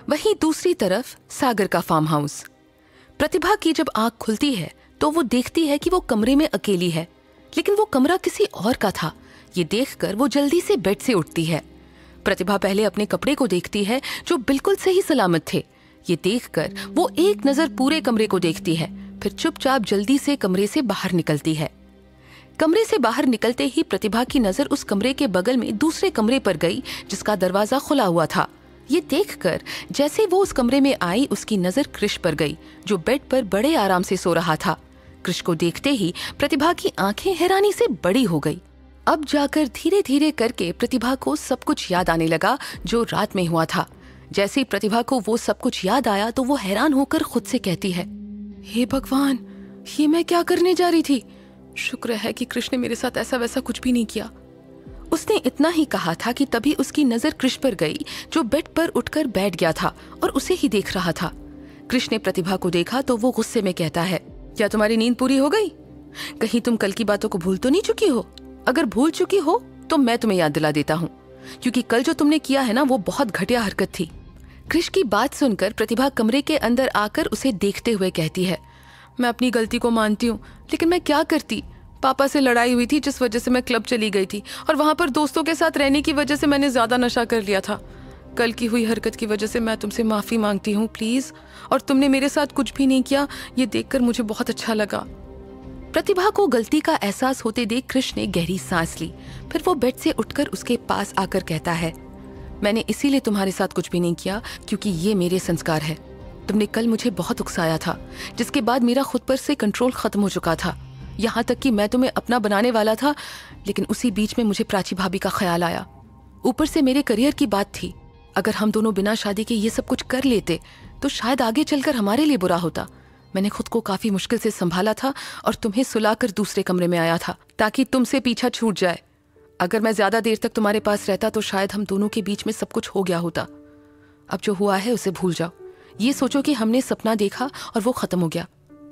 वहीं दूसरी तरफ सागर का फार्म हाउस। प्रतिभा की जब आंख खुलती है तो वो देखती है कि वो कमरे में अकेली है, लेकिन वो कमरा किसी और का था। ये देखकर वो जल्दी से बेड से उठती है। प्रतिभा पहले अपने कपड़े को देखती है जो बिल्कुल सही सलामत थे। ये देखकर वो एक नजर पूरे कमरे को देखती है, फिर चुपचाप जल्दी से कमरे से बाहर निकलती है। कमरे से बाहर निकलते ही प्रतिभा की नजर उस कमरे के बगल में दूसरे कमरे पर गई जिसका दरवाजा खुला हुआ था। ये देखकर जैसे वो उस कमरे में आई, उसकी नजर कृष पर गई जो बेड पर बड़े आराम से सो रहा था। कृष को देखते ही प्रतिभा की आंखें हैरानी से बड़ी हो गई। अब जाकर धीरे धीरे करके प्रतिभा को सब कुछ याद आने लगा जो रात में हुआ था। जैसे ही प्रतिभा को वो सब कुछ याद आया तो वो हैरान होकर खुद से कहती है, हे भगवान, ये मैं क्या करने जा रही थी। शुक्र है कि कृष ने मेरे साथ ऐसा वैसा कुछ भी नहीं किया। उसने इतना ही कहा था कि तभी उसकी नजर कृष पर गई जो बेड पर उठकर बैठ गया था और उसे ही देख रहा था। कृष ने प्रतिभा को देखा तो वो गुस्से में कहता है, क्या तुम्हारी नींद पूरी हो गई? कहीं तुम कल की बातों को भूल तो नहीं चुकी हो? अगर भूल चुकी हो तो मैं तुम्हें याद दिला देता हूँ, क्योंकि कल जो तुमने किया है ना, वो बहुत घटिया हरकत थी। कृष की बात सुनकर प्रतिभा कमरे के अंदर आकर उसे देखते हुए कहती है, मैं अपनी गलती को मानती हूँ, लेकिन मैं क्या करती। पापा से लड़ाई हुई थी जिस वजह से मैं क्लब चली गई थी, और वहां पर दोस्तों के साथ रहने की वजह से मैंने ज्यादा नशा कर लिया था। कल की हुई हरकत की वजह से मैं तुमसे माफी मांगती हूँ प्लीज, और तुमने मेरे साथ कुछ भी नहीं किया, ये देखकर मुझे बहुत अच्छा लगा। प्रतिभा को गलती का एहसास होते देख कृष ने गहरी सांस ली। फिर वो बेड से उठकर उसके पास आकर कहता है, मैंने इसीलिए तुम्हारे साथ कुछ भी नहीं किया क्योंकि ये मेरे संस्कार है। तुमने कल मुझे बहुत उकसाया था, जिसके बाद मेरा खुद पर से कंट्रोल खत्म हो चुका था। यहाँ तक कि मैं तुम्हें अपना बनाने वाला था, लेकिन उसी बीच में मुझे प्राची भाभी का ख्याल आया। ऊपर से मेरे करियर की बात थी। अगर हम दोनों बिना शादी के ये सब कुछ कर लेते तो शायद आगे चलकर हमारे लिए बुरा होता। मैंने खुद को काफी मुश्किल से संभाला था और तुम्हें सुलाकर दूसरे कमरे में आया था ताकि तुमसे पीछा छूट जाए। अगर मैं ज्यादा देर तक तुम्हारे पास रहता तो शायद हम दोनों के बीच में सब कुछ हो गया होता। अब जो हुआ है उसे भूल जाओ। ये सोचो कि हमने सपना देखा और वो खत्म हो गया।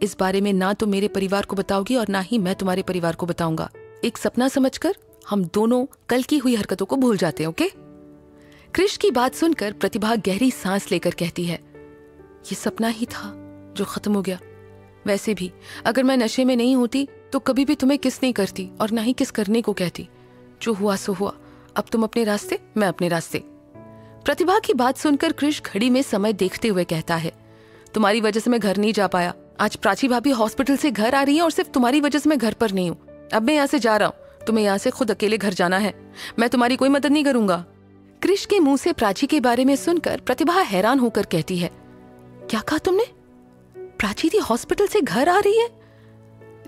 इस बारे में ना तो मेरे परिवार को बताओगी और ना ही मैं तुम्हारे परिवार को बताऊंगा। एक सपना समझकर हम दोनों कल की हुई हरकतों को भूल जाते हैं, ओके? कृष की बात सुनकर प्रतिभा गहरी सांस लेकर कहती है, ये सपना ही था जो खत्म हो गया। वैसे भी अगर मैं नशे में नहीं होती तो कभी भी तुम्हें किस नहीं करती और ना ही किस करने को कहती। जो हुआ सो हुआ। अब तुम अपने रास्ते, मैं अपने रास्ते। प्रतिभा की बात सुनकर कृष घड़ी में समय देखते हुए कहता है, तुम्हारी वजह से मैं घर नहीं जा पाया। आज प्राची भाभी हॉस्पिटल से घर आ रही है और सिर्फ तुम्हारी वजह से मैं घर पर नहीं हूँ। अब मैं यहाँ से जा रहा हूँ, तुम्हें यहाँ से खुद अकेले घर जाना है। मैं तुम्हारी कोई मदद नहीं करूंगा। कृष के मुंह से प्राची के बारे में सुनकर प्रतिभा हैरान होकर कहती है, क्या कहा तुमने? प्राची दी हॉस्पिटल से घर आ रही है?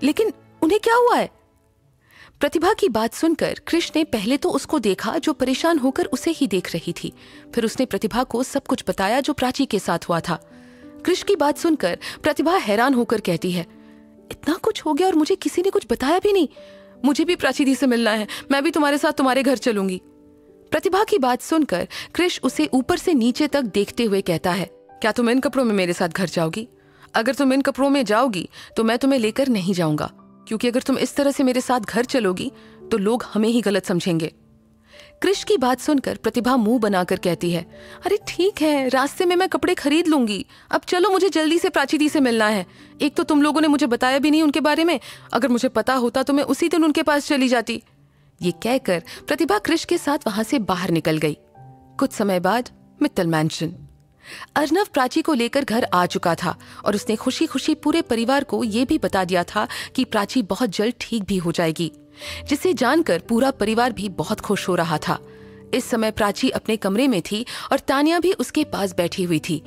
लेकिन उन्हें क्या हुआ है? प्रतिभा की बात सुनकर कृष ने पहले तो उसको देखा जो परेशान होकर उसे ही देख रही थी। फिर उसने प्रतिभा को सब कुछ बताया जो प्राची के साथ हुआ था। कृष की बात सुनकर प्रतिभा हैरान होकर कहती है, इतना कुछ हो गया और मुझे किसी ने कुछ बताया भी नहीं। मुझे भी प्राची दी से मिलना है। मैं भी तुम्हारे साथ तुम्हारे घर चलूंगी। प्रतिभा की बात सुनकर कृष उसे ऊपर से नीचे तक देखते हुए कहता है, क्या तुम इन कपड़ों में मेरे साथ घर जाओगी? अगर तुम इन कपड़ों में जाओगी तो मैं तुम्हें लेकर नहीं जाऊंगा, क्योंकि अगर तुम इस तरह से मेरे साथ घर चलोगी तो लोग हमें ही गलत समझेंगे। कृष की बात सुनकर प्रतिभा मुंह बनाकर कहती है, अरे ठीक है, रास्ते में मैं कपड़े खरीद लूंगी। अब चलो, मुझे जल्दी से प्राची दी से मिलना है। एक तो तुम लोगों ने मुझे बताया भी नहीं उनके बारे में। अगर मुझे पता होता तो मैं उसी दिन उनके पास चली जाती। ये कहकर प्रतिभा कृष के साथ वहां से बाहर निकल गई। कुछ समय बाद मित्तल मैंशन। अर्नव प्राची को लेकर घर आ चुका था और उसने खुशी खुशी पूरे परिवार को ये भी बता दिया था कि प्राची बहुत जल्द ठीक भी हो जाएगी, जिसे जानकर पूरा परिवार भी बहुत खुश हो रहा था। इस समय प्राची अपने कमरे में थी और तानिया भी उसके पास बैठी हुई थी।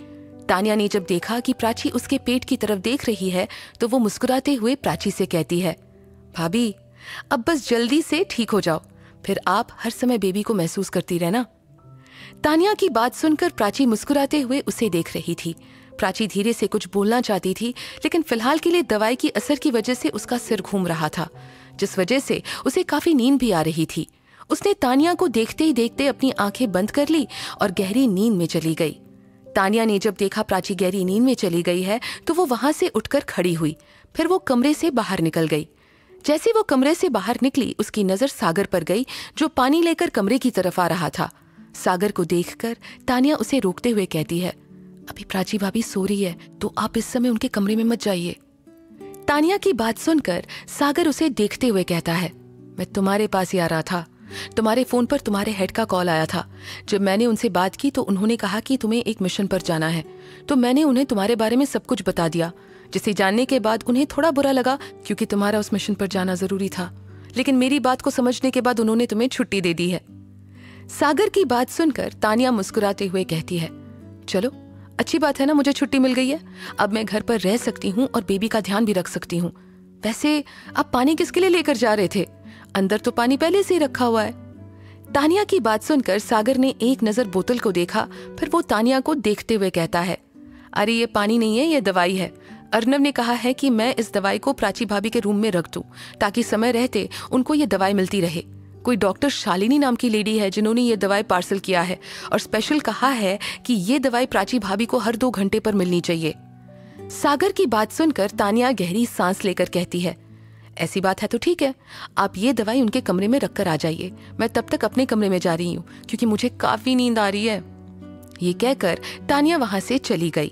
तानिया ने जब देखा कि प्राची उसके पेट की तरफ देख रही है तो वो मुस्कुराते हुए प्राची से कहती है, भाभी अब बस जल्दी से ठीक हो जाओ, फिर आप हर समय बेबी को महसूस करती रहना। तानिया की बात सुनकर प्राची मुस्कुराते हुए उसे देख रही थी। प्राची धीरे से कुछ बोलना चाहती थी, लेकिन फिलहाल के लिए दवाई की असर की वजह से उसका सिर घूम रहा था, जिस वजह से उसे काफी नींद भी आ रही थी। उसने तानिया को देखते ही देखते अपनी आंखें बंद कर ली और गहरी नींद में चली गई। तानिया ने जब देखा प्राची गहरी नींद में चली गई है तो वो वहां से उठकर खड़ी हुई। फिर वो कमरे से बाहर निकल गई। जैसे वो कमरे से बाहर निकली, उसकी नजर सागर पर गई जो पानी लेकर कमरे की तरफ आ रहा था। सागर को देखकर तानिया उसे रोकते हुए कहती है, अभी प्राची भाभी सो रही है, तो आप इस समय उनके कमरे में मत जाइए। तानिया की बात सुनकर सागर उसे देखते हुए कहता है, मैं तुम्हारे पास ही आ रहा था। तुम्हारे फोन पर तुम्हारे हेड का कॉल आया था। जब मैंने उनसे बात की तो उन्होंने कहा कि तुम्हें एक मिशन पर जाना है, तो मैंने उन्हें तुम्हारे बारे में सब कुछ बता दिया, जिसे जानने के बाद उन्हें थोड़ा बुरा लगा क्योंकि तुम्हारा उस मिशन पर जाना जरूरी था। लेकिन मेरी बात को समझने के बाद उन्होंने तुम्हें छुट्टी दे दी है। सागर की बात सुनकर तानिया मुस्कुराते हुए कहती है, चलो अच्छी बात है ना, मुझे छुट्टी मिल गई है। अब मैं घर पर रह सकती हूँ और बेबी का ध्यान भी रख सकती हूँ। वैसे आप पानी किसके लिए लेकर जा रहे थे? अंदर तो पानी पहले से ही रखा हुआ है। तानिया की बात सुनकर सागर ने एक नजर बोतल को देखा, फिर वो तानिया को देखते हुए कहता है, अरे ये पानी नहीं है, ये दवाई है। अर्नव ने कहा है कि मैं इस दवाई को प्राची भाभी के रूम में रख दूं, ताकि समय रहते उनको ये दवाई मिलती रहे। कोई डॉक्टर शालिनी नाम की लेडी है जिन्होंने ये दवाई पार्सल किया है और स्पेशल कहा है कि ये दवाई प्राची भाभी को हर 2 घंटे पर मिलनी चाहिए। सागर की बात सुनकर तानिया गहरी सांस लेकर कहती है, ऐसी बात है तो ठीक है, आप ये दवाई उनके कमरे में रखकर आ जाइए। मैं तब तक अपने कमरे में जा रही हूँ क्योंकि मुझे काफी नींद आ रही है। ये कहकर तानिया वहां से चली गई।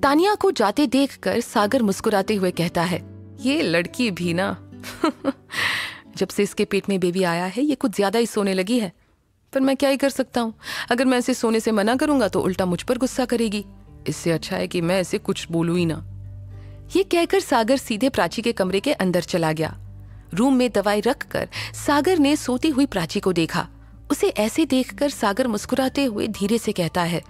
तानिया को जाते देखकर सागर मुस्कुराते हुए कहता है, ये लड़की भी ना जब से इसके पेट में बेबी आया है ये कुछ ज्यादा ही सोने लगी है। पर मैं क्या ही कर सकता हूँ, अगर मैं इसे सोने से मना करूंगा तो उल्टा मुझ पर गुस्सा करेगी। इससे अच्छा है कि मैं इसे कुछ बोलूं ही ना। ये कहकर सागर सीधे प्राची के कमरे के अंदर चला गया। रूम में दवाई रखकर सागर ने सोती हुई प्राची को देखा। उसे ऐसे देखकर सागर मुस्कुराते हुए धीरे से कहता है,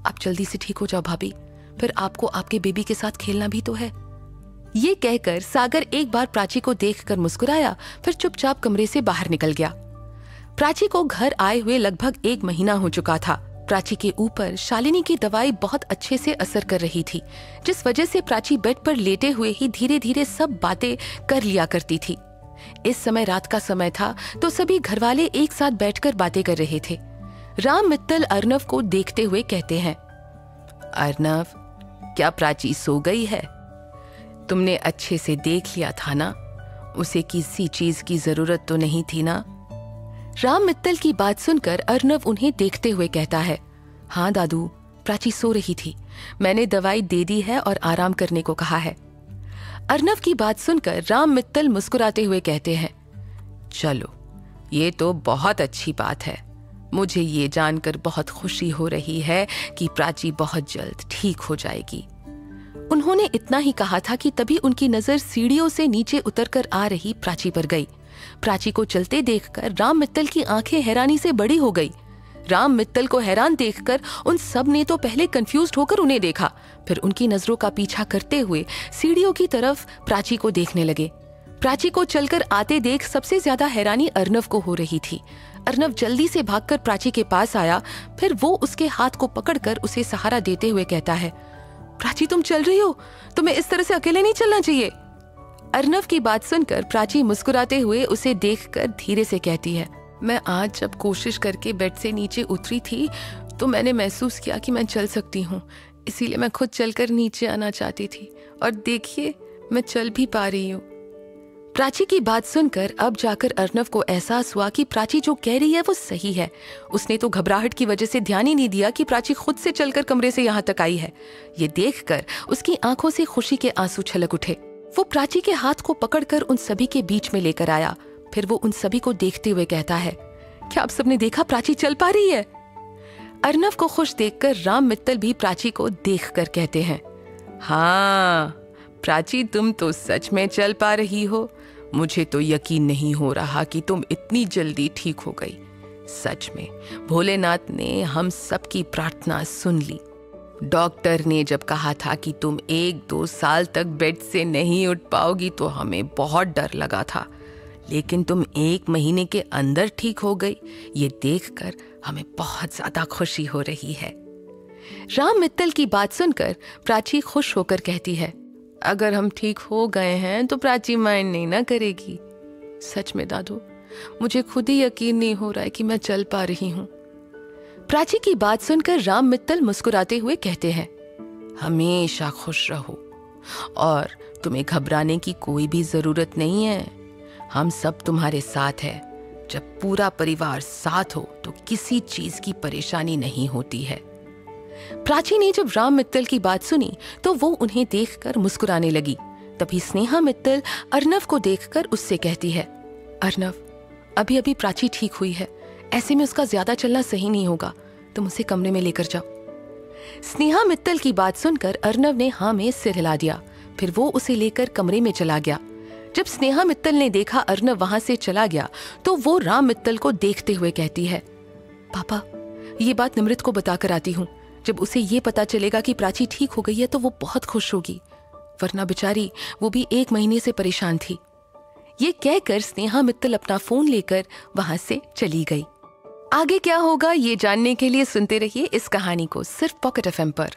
आप जल्दी से ठीक हो जाओ भाभी, फिर आपको आपके बेबी के साथ खेलना भी तो है। ये कहकर सागर एक बार प्राची को देखकर मुस्कुराया, फिर चुपचाप कमरे से बाहर निकल गया। प्राची को घर आए हुए लगभग 1 महीना हो चुका था। प्राची के ऊपर शालिनी की दवाई बहुत अच्छे से असर कर रही थी, जिस वजह से प्राची बेड पर लेटे हुए ही धीरे धीरे सब बातें कर लिया करती थी। इस समय रात का समय था तो सभी घरवाले एक साथ बैठकर बातें कर रहे थे। राम मित्तल अर्नव को देखते हुए कहते हैं, अर्नव, क्या प्राची सो गई है? तुमने अच्छे से देख लिया था ना? उसे किसी चीज की जरूरत तो नहीं थी ना? राम मित्तल की बात सुनकर अर्नव उन्हें देखते हुए कहता है, हाँ दादू, प्राची सो रही थी। मैंने दवाई दे दी है और आराम करने को कहा है। अर्नव की बात सुनकर राम मित्तल मुस्कुराते हुए कहते हैं, चलो ये तो बहुत अच्छी बात है। मुझे ये जानकर बहुत खुशी हो रही है कि प्राची बहुत जल्द ठीक हो जाएगी। उन्होंने इतना ही कहा था कि तभी उनकी नजर सीढ़ियों से नीचे उतरकर आ रही प्राची पर गई। प्राची को चलते देखकर राम मित्तल की आंखें हैरानी से बड़ी हो गई। राम मित्तल को हैरान देखकर उन सब ने तो पहले कंफ्यूज्ड होकर उन्हें देखा, फिर उनकी नजरों का पीछा करते हुए सीढ़ियों की तरफ प्राची को देखने लगे। प्राची को चलकर आते देख सबसे ज्यादा हैरानी अर्नव को हो रही थी। अर्नव जल्दी से भागकर प्राची के पास आया, फिर वो उसके हाथ को पकड़कर उसे सहारा देते हुए कहता है, प्राची तुम चल रही हो, तुम्हें इस तरह से अकेले नहीं चलना चाहिए। अर्नव की बात सुनकर प्राची मुस्कुराते हुए उसे देखकर धीरे से कहती है, मैं आज जब कोशिश करके बेड से नीचे उतरी थी तो मैंने महसूस किया कि मैं चल सकती हूँ, इसीलिए मैं खुद चलकर नीचे आना चाहती थी और देखिए मैं चल भी पा रही हूँ। प्राची की बात सुनकर अब जाकर अर्नव को एहसास हुआ कि प्राची जो कह रही है वो सही है। उसने तो घबराहट की वजह से ध्यान ही नहीं दिया कि प्राची खुद से चलकर कमरे से यहाँ तक आई है। ये देखकर उसकी आंखों से खुशी के आंसू छलक उठे। वो प्राची के हाथ को पकड़कर उन सभी के बीच में लेकर आया। फिर वो उन सभी को देखते हुए कहता है, क्या आप सबने देखा प्राची चल पा रही है? अर्नव को खुश देखकर राम मित्तल भी प्राची को देखकर कहते हैं, हाँ प्राची तुम तो सच में चल पा रही हो। मुझे तो यकीन नहीं हो रहा कि तुम इतनी जल्दी ठीक हो गई। सच में भोलेनाथ ने हम सबकी प्रार्थना सुन ली। डॉक्टर ने जब कहा था कि तुम 1-2 साल तक बेड से नहीं उठ पाओगी तो हमें बहुत डर लगा था, लेकिन तुम 1 महीने के अंदर ठीक हो गई। ये देखकर हमें बहुत ज्यादा खुशी हो रही है। राम मित्तल की बात सुनकर प्राची खुश होकर कहती है, अगर हम ठीक हो गए हैं तो प्राची माइंड नहीं ना करेगी। सच में दादू, मुझे खुद ही यकीन नहीं हो रहा है कि मैं चल पा रही हूँ। प्राची की बात सुनकर राम मित्तल मुस्कुराते हुए कहते हैं, हमेशा खुश रहो और तुम्हें घबराने की कोई भी जरूरत नहीं है। हम सब तुम्हारे साथ हैं। जब पूरा परिवार साथ हो तो किसी चीज की परेशानी नहीं होती है। प्राची ने जब राम मित्तल की बात सुनी तो वो उन्हें देखकर मुस्कुराने लगी। तभी स्नेहा मित्तल अर्नव को देखकर उससे कहती है, अर्नव, अभी अभी प्राची ठीक हुई है, ऐसे में उसका ज्यादा चलना सही नहीं होगा, तुम उसे कमरे में लेकर जाओ। स्नेहा मित्तल की बात सुनकर अर्नव ने हाँ में सिर हिला दिया। फिर वो उसे लेकर कमरे में चला गया। जब स्नेहा मित्तल ने देखा अर्नव वहां से चला गया तो वो राम मित्तल को देखते हुए कहती है, पापा, ये बात निमृत को बताकर आती हूँ। जब उसे ये पता चलेगा कि प्राची ठीक हो गई है तो वो बहुत खुश होगी, वरना बेचारी वो भी 1 महीने से परेशान थी। ये कहकर स्नेहा मित्तल अपना फोन लेकर वहां से चली गई। आगे क्या होगा ये जानने के लिए सुनते रहिए इस कहानी को सिर्फ पॉकेट एफएम पर।